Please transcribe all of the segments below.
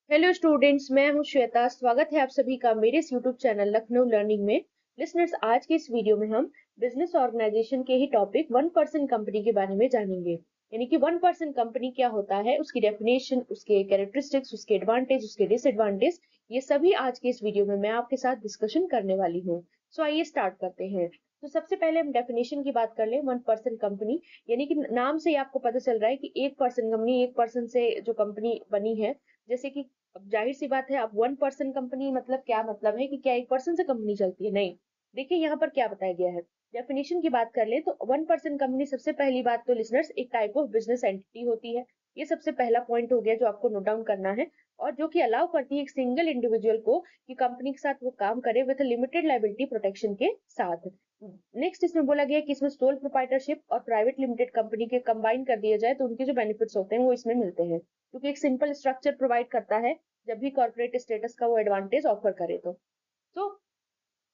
Hello students, मैं हूं श्वेता। स्वागत है आप सभी का मेरे इस यूट्यूब चैनल लखनऊ लर्निंग में। लिसनर्स, आज के इस वीडियो में हम बिजनेस ऑर्गेनाइजेशन के ही टॉपिक 1% कंपनी के बारे में जानेंगे। यानी कि 1% कंपनी क्या होता है, उसकी डेफिनेशन, उसके कैरेक्टरिस्टिक्स, उसके एडवांटेज, उसके डिसएडवांटेज, ये सभी आज के इस वीडियो में मैं आपके साथ डिस्कशन करने वाली हूँ। सो आइए स्टार्ट करते हैं। तो सबसे पहले हम डेफिनेशन की बात कर ले। 1% कंपनी यानी कि नाम से ही आपको पता चल रहा है कि 1% कंपनी, 1% से जो कंपनी बनी है। जैसे कि अब जाहिर सी बात है, अब 1% कंपनी मतलब क्या, मतलब है कि क्या 1% से कंपनी चलती है? नहीं। देखिए यहाँ पर क्या बताया गया है। डेफिनेशन की बात कर ले तो 1% कंपनी, सबसे पहली बात तो लिसनर्स, एक टाइप ऑफ बिजनेस एंटिटी होती है। ये सबसे पहला पॉइंट हो गया जो आपको नोट डाउन करना है। और जो कि अलाउ करती है एक सिंगल इंडिविजुअल को कि कंपनी के साथ वो काम करे विद लिमिटेड लाइबिलिटी प्रोटेक्शन के साथ। नेक्स्ट इसमें बोला गया है कि इसमें सोल प्रोप्राइटरशिप और प्राइवेट लिमिटेड कंपनी के कंबाइन कर दिया जाए तो उनके जो बेनिफिट्स होते हैं वो इसमें मिलते हैं, क्योंकि एक सिंपल स्ट्रक्चर प्रोवाइड करता है जब भी कॉर्पोरेट स्टेटस का वो एडवांटेज ऑफर करे तो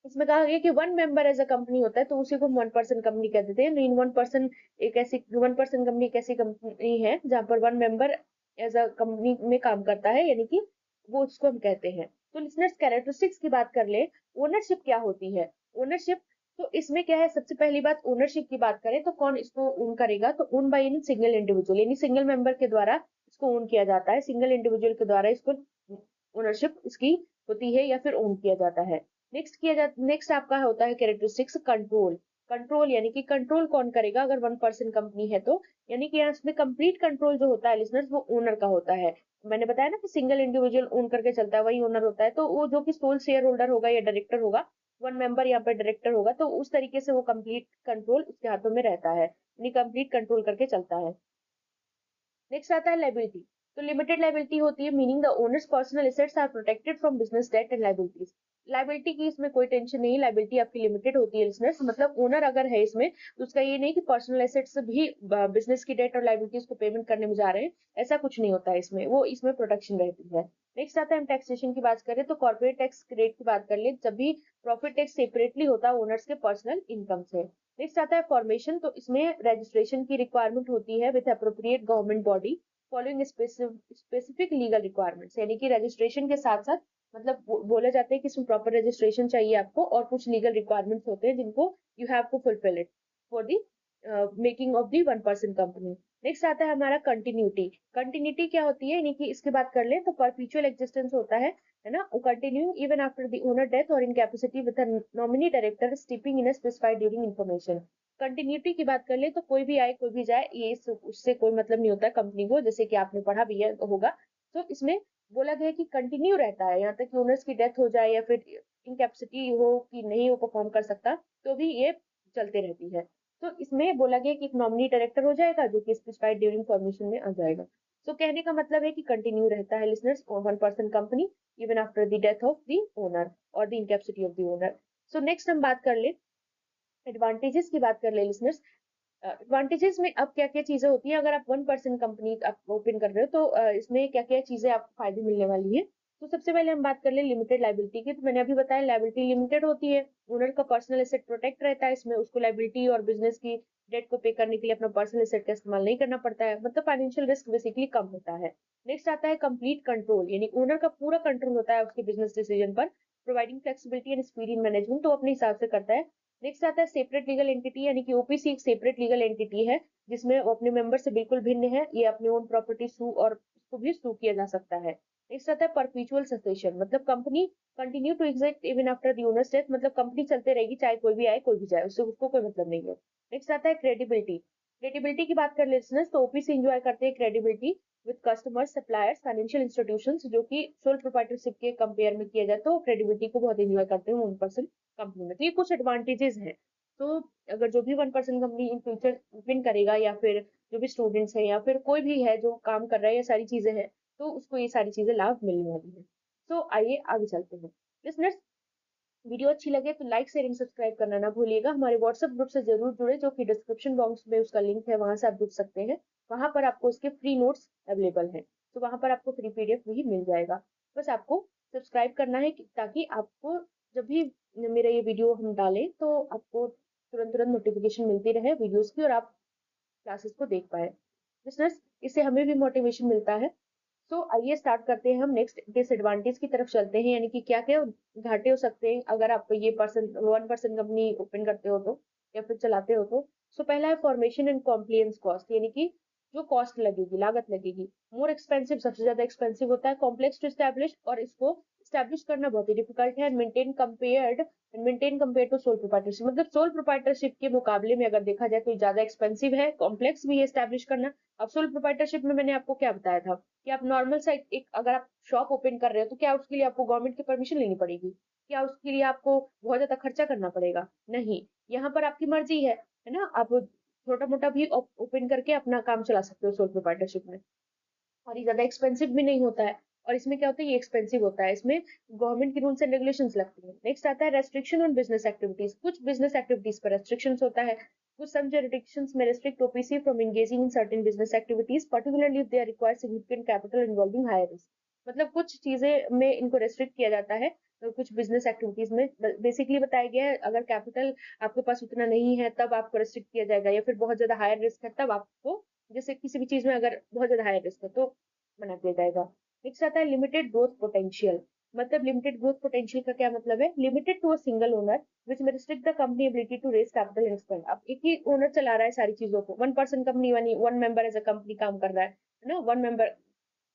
इसमें कहा गया कि one member as a company होता है तो उसी को हम 1% कंपनी कह देते हैं। इन 1% एक ऐसी 1% कंपनी एक ऐसी कंपनी है जहां पर one member as a company में काम करता है, यानी कि वो उसको हम कहते हैं। तो लिसनर्स, कैरेक्टरिस्टिक्स की बात कर ले। ओनरशिप क्या होती है? ओनरशिप, तो इसमें क्या है, सबसे पहली बात ओनरशिप की बात करें तो कौन इसको ओन करेगा, तो own by any single individual, यानी सिंगल मेंबर के द्वारा इसको ओन किया जाता है। सिंगल इंडिविजुअल के द्वारा इसको ओनरशिप इसकी होती है या फिर ओन किया जाता है। नेक्स्ट आपका होता है कैरेक्टरिस्टिक्स कंट्रोल। कंट्रोल यानी कि कंट्रोल कौन करेगा अगर 1% कंपनी है तो, यानी कि यहाँ इसमें कंप्लीट कंट्रोल जो होता है लिसनर्स, वो ओनर का होता है। मैंने बताया ना कि सिंगल इंडिविजुअल ओन करके चलता है, वही ओनर होता है। तो वो जो कि सोल शेयर होल्डर होगा या डायरेक्टर होगा, वन मेंबर यहाँ पर डायरेक्टर होगा, तो उस तरीके से वो कंप्लीट कंट्रोल उसके हाथों में रहता है, यानी कंप्लीट कंट्रोल करके चलता है। नेक्स्ट आता है लाइबिलिटी। तो लिमिटेड लाइबिलिटी होती है, meaning the owners personal assets are protected from business debt and liabilities. Liability की इसमें कोई टेंशन नहीं, लाइबिलिटी आपकी लिमिटेड होती है लिसनर्स। मतलब ओनर अगर है इसमें तो उसका ये नहीं कि पर्सनल एसेट्स भी बिजनेस की डेट और लाइबिलिटीज को पेमेंट करने में जा रहे हैं, ऐसा कुछ नहीं होता है इसमें, वो इसमें प्रोटेक्शन रहती है। नेक्स्ट आता है हम टैक्सेशन की बात करें तो कॉर्पोरेट टैक्स रेट की बात कर ले, जब भी प्रॉफिट टैक्स सेपरेटली होता है ओनर्स के पर्सनल इनकम से। नेक्स्ट आता है फॉर्मेशन, तो इसमें रजिस्ट्रेशन की रिक्वायरमेंट होती है with appropriate government body following specific legal requirements, यानी कि रजिस्ट्रेशन के साथ साथ, मतलब बोला जाता है कि इसमें प्रॉपर रजिस्ट्रेशन चाहिए आपको और कुछ लीगल रिक्वायरमेंट्स होते हैं जिनको you have to fulfil it for the making of the 1% company. Next आता है हमारा कंटिन्यूटी। कंटिन्यूटी क्या होती है, यानी कि इसकी बात कर ले तो परपेचुअल एग्जिस्टेंस होता है ना, continue even after the owner death or incapacity with nominee director stepping in specified during information. Continuity की बात कर ले तो कोई भी आए कोई भी जाए, ये उससे कोई मतलब नहीं होता है कंपनी को, जैसे कि आपने पढ़ा भी है होगा। तो इसमें बोला गया है कि कंटिन्यू रहता है यहाँ तक कि ओनर्स की डेथ हो जाए या फिर इनकैपेसिटी हो कि नहीं वो परफॉर्म कर सकता, तो भी ये चलते रहती है। तो इसमें बोला गया कि एक नॉमिनी डायरेक्टर हो जाएगा जो कि स्पेसिफाइड ड्यूरिंग फॉर्मेशन में आ जाएगा। तो कहने का मतलब है कि कंटिन्यू रहता है listeners 1% company even after the death of the owner और the incapacity of the owner. So next हम बात कर ले एडवांटेजेस की बात कर ले लिसनर्स। एडवांटेजेस में अब क्या क्या चीजें होती है अगर आप 1% कंपनी आप ओपन कर रहे हो, तो इसमें क्या क्या चीजें आपको फायदे मिलने वाली है। तो सबसे पहले हम बात कर ले लिमिटेड लाइबिलिटी की, तो मैंने अभी बताया लाइबिलिटी लिमिटेड होती है। ओनर का पर्सनल एसेट प्रोटेक्ट रहता है, इसमें उसको लाइबिलिटी और बिजनेस की डेट को पे करने के लिए अपना पर्सनल एसेट का इस्तेमाल नहीं करना पड़ता है, मतलब फाइनेंशियल रिस्क बेसिकली कम होता है। नेक्स्ट आता है कंप्लीट कंट्रोल, यानी ओनर का पूरा कंट्रोल होता है उसके बिजनेस डिसीजन पर, providing flexibility and speed in management, तो अपने हिसाब से करता है। नेक्स्ट आता है सेपरेट लीगल एंटिटी, यानी कि ओपीसी एक सेपरेट लीगल एंटिटी है जिसमें वो अपने मेंबर से बिल्कुल भिन्न है, ये अपने ओन प्रॉपर्टी सू और उसको भी सू किया जा सकता है। नेक्स्ट आता है परपेचुअल सक्सेशन, मतलब company continue to exist even after the owners death, मतलब कंपनी चलते रहेगी चाहे कोई भी आए कोई भी जाए, उससे उसको कोई मतलब नहीं है। नेक्स्ट आता है क्रेडिबिलिटी। क्रेडिबिलिटी की बात कर ले लिसनर्स, तो ओपीसी एंजॉय करते हैं credibility with customers, suppliers, financial institutions, जो कि सोल प्रोप्राइटरशिप के कंपेयर में किया जाए तो क्रेडिबिलिटी को बहुत एंजॉय करते हैं 1% कंपनी में। तो ये कुछ एडवांटेजेस हैं। तो अगर जो भी 1% कंपनी इन फ्यूचर विन करेगा या फिर जो भी स्टूडेंट्स हैं या फिर कोई भी है जो काम कर रहा है, ये सारी चीजें हैं, तो उसको ये सारी चीजें लाभ मिलने वाली है। तो आइए आगे चलते हैं। लिसनर्स, वीडियो अच्छी लगे तो लाइक शेयर एंड सब्सक्राइब करना ना भूलिएगा। हमारे व्हाट्सएप ग्रुप से जरूर जुड़े, जो कि डिस्क्रिप्शन बॉक्स में उसका लिंक है, वहां से आप जुड़ सकते हैं। वहां पर आपको इसके फ्री नोट्स अवेलेबल हैं, तो वहां पर आपको फ्री पीडीएफ भी मिल जाएगा। बस आपको सब्सक्राइब करना है ताकि आपको जब भी मेरा ये वीडियो हम डालें तो आपको तुरंत तुरंत नोटिफिकेशन मिलती रहे वीडियोस की और आप क्लासेस को देख पाए। लिसनर्स, इससे हमें भी मोटिवेशन मिलता है। तो आइए स्टार्ट करते हैं, हम नेक्स्ट डिसएडवांटेज की तरफ चलते हैं, यानी कि क्या क्या घाटे हो सकते हैं अगर आप ये 1% कंपनी ओपन करते हो तो, या फिर चलाते हो तो। सो पहला है फॉर्मेशन एंड कॉम्प्लियंस कॉस्ट, यानी कि जो कॉस्ट लगेगी, लागत लगेगी। मोर एक्सपेंसिव, सबसे ज्यादा एक्सपेंसिव होता है। कॉम्प्लेक्स टू स्टैब्लिश, और इसको स्टैब्लिश करना बहुत ही डिफिकल्ट है। Maintain compare to sole proprietorship, मतलब सोल प्रोप्राइटरशिप के मुकाबले में अगर देखा जाए तो ज्यादा एक्सपेंसिव है, कॉम्प्लेक्स भी है स्टैब्लिश करना। अब सोल प्रोप्राइटरशिप में मैंने आपको क्या बताया था कि आप नॉर्मल सा एक अगर आप शॉप ओपन कर रहे हो तो क्या उसके लिए आपको गवर्नमेंट की परमिशन लेनी पड़ेगी? क्या उसके लिए आपको बहुत ज्यादा खर्चा करना पड़ेगा? नहीं। यहाँ पर आपकी मर्जी है ना, आप छोटा मोटा भी ओपन करके अपना काम चला सकते हो सोल प्रोप्राइटरशिप में, और ये ज्यादा एक्सपेंसिव भी नहीं होता है। और इसमें क्या होता है, ये एक्सपेंसिव होता है, इसमें गवर्नमेंट की रूल्स एंड रेगुलेशंस लगती है। नेक्स्ट आता है रेस्ट्रिक्शन ऑन बिजनेस एक्टिविटीज, कुछ बिजनेस एक्टिविटीज पर रेस्ट्रिक्शंस होता है। कुछ सम jurisdictions may restrict OPC from engaging in certain business activities, particularly if they require significant capital involving higher risk। मतलब कुछ चीजें में इनको रेस्ट्रिक्ट किया जाता है, तो कुछ बिजनेस एक्टिविटीज में बेसिकली बताया गया है, अगर कैपिटल आपके पास उतना नहीं है तब आपको रेस्ट्रिक्ट किया जाएगा, या फिर बहुत ज्यादा हायर रिस्क है तब आपको, जैसे किसी भी चीज में अगर बहुत ज्यादा हायर रिस्क है तो बना दिया जाएगा। नेक्स्ट आता है लिमिटेड ग्रोथ पोटेंशियल, मतलब लिमिटेड ग्रोथ पोटेंशियल का क्या मतलब है, limited to a single owner which may restrict the company ability to raise capital and expand. अब एक ही ओनर चला रहा है सारी चीजों को, 1% company, one member as a company काम कर रहा है ना, वन मेंबर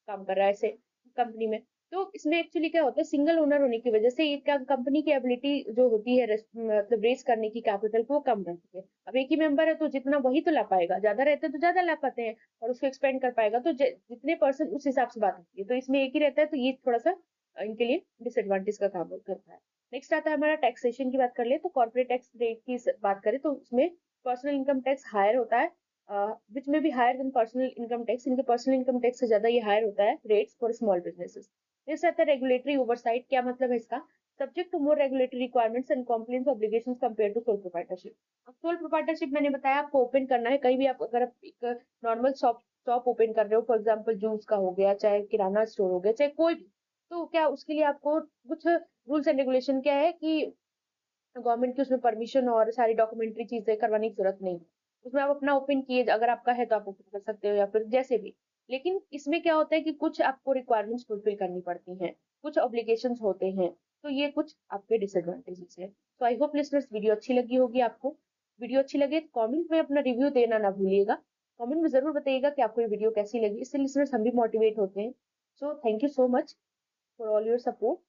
काम कर रहा है ऐसे कंपनी में। तो इसमें एक्चुअली क्या होता है, सिंगल ओनर होने की वजह से ये क्या, कंपनी की एबिलिटी जो होती है मतलब रेस करने की कैपिटल को, वो कम रहती है। अब एक ही मेंबर है तो जितना वही तो ला पाएगा, ज्यादा रहते हैं तो ज्यादा ला पाते हैं और उसको एक्सपेंड कर पाएगा, तो जितने पर्सन उस हिसाब से बात होती है। तो इसमें एक ही रहता है, तो ये थोड़ा सा इनके लिए डिसएडवांटेज का काम करता है। नेक्स्ट आता है हमारा टैक्सेशन की बात कर ले तो कॉर्पोरेट टैक्स रेट की बात करें तो उसमें पर्सनल इनकम टैक्स हायर होता है, which may be higher than personal income tax। इनके पर्सनल इनकम टैक्स से ज्यादा ये हायर होता है rates for small businesses. Next आता है रेगुलेटरी ओवरसाइट, क्या मतलब है इसका, subject to more regulatory requirements and compliance obligations compare to sole proprietorship. अब सोल प्रोप्राइटरशिप मैंने बताया आपको ओपन करना है कहीं भी, आप अगर आप एक नॉर्मल शॉप शॉप ओपन कर रहे हो, फॉर एग्जाम्पल जूस का हो गया, चाहे किराना स्टोर हो गया, चाहे कोई भी, तो क्या उसके लिए आपको कुछ रूल्स एंड रेगुलेशन क्या है कि गवर्नमेंट की उसमें परमिशन और सारी डॉक्यूमेंट्री चीजें करवाने की जरूरत नहीं है। उसमें आप अपना ओपन किए, अगर आपका है तो आप ओपन कर सकते हो या फिर जैसे भी। लेकिन इसमें क्या होता है कि कुछ आपको रिक्वायरमेंट्स फुलफिल करनी पड़ती हैं, कुछ ऑब्लिगेशंस होते हैं, तो ये कुछ आपके डिसएडवांटेजेस है। तो आई होप लिसनर्स वीडियो अच्छी लगी होगी आपको। वीडियो अच्छी लगे तो कमेंट में अपना रिव्यू देना ना भूलिएगा। कमेंट में जरूर बताइएगा कि आपको ये वीडियो कैसी लगी, इससे लिसनर्स हम भी मोटिवेट होते हैं। So thank you so much for all your support.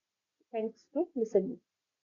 Thanks to listening.